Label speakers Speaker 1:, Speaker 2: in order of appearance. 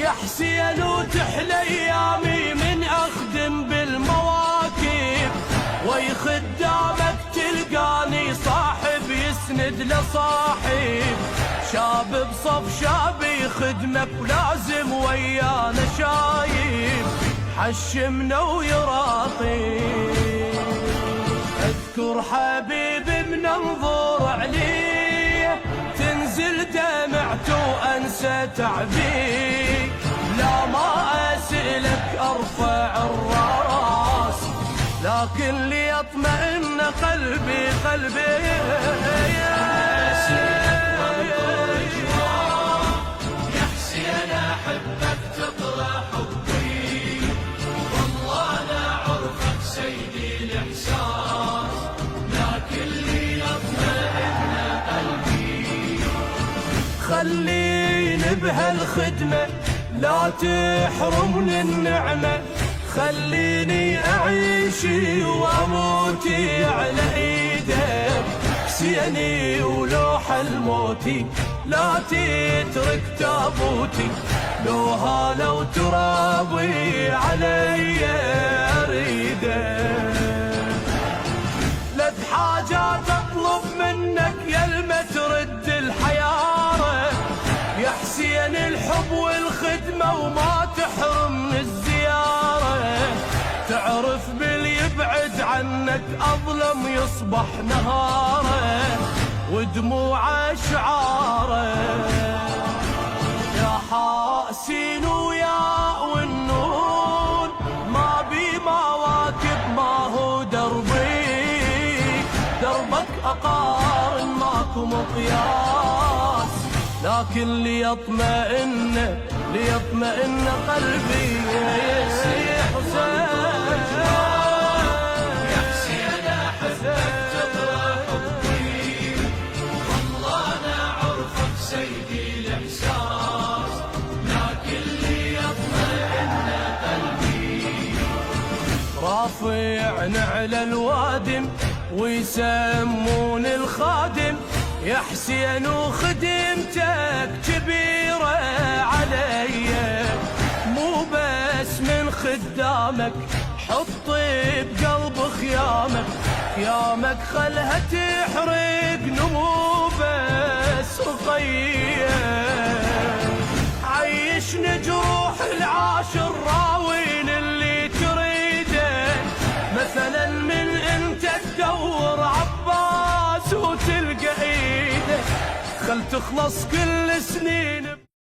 Speaker 1: يا حسين وتحلى ايامي من اخدم بالمواكب، وي خدامك تلقاني صاحب يسند لصاحب، شاب بصف شاب يخدمك ولازم ويانا شايب، حشمنا ويراقي. اذكر حبيبي مننظر عليه تنزل دمعت وانسى تعبي، لا ما اسالك ارفع الراس لكن ليطمئن قلبي
Speaker 2: يا حسين احبك تطلع حبي، والله انا عرفك سيدي الاحساس، لكن ليطمئن قلبي.
Speaker 1: خليني بهالخدمة لا تحرمني النعمة، خليني أعيش وأموتي على إيدك، حسيني ولوح الموتي لا تترك تابوتي، لو هالو ترابي علي أريدك. لذ حاجات أطلب منك يلمة ترد الحيارة، يا حسين الحب والخدمة وما تحرمني الزيارة، تعرف باللي يبعد عنك أظلم يصبح نهاره، ودموع أشعاره. يا حاسين ويا والنون ما بي مواكب ما هو دربي، دربك أقارن ماكو مقياس، لكن ليطمئن قلبي. يا حسين
Speaker 2: يا حسين احبك تطلع حبي، والله انا عرفك سيدي الاحساس، لكن ليطمئن قلبي.
Speaker 1: رافع على الوادم ويسمون الخادم، يا حسين وخدمتك كبيرة علي، مو بس من خدامك حط بقلب خيامك، خيامك خلها تحرق نمو بس رقية، عيشني جروح العاشر راوين اللي تريده، مثلا من انت تدور عباس وتلقى ايده، خل تخلص كل سنين.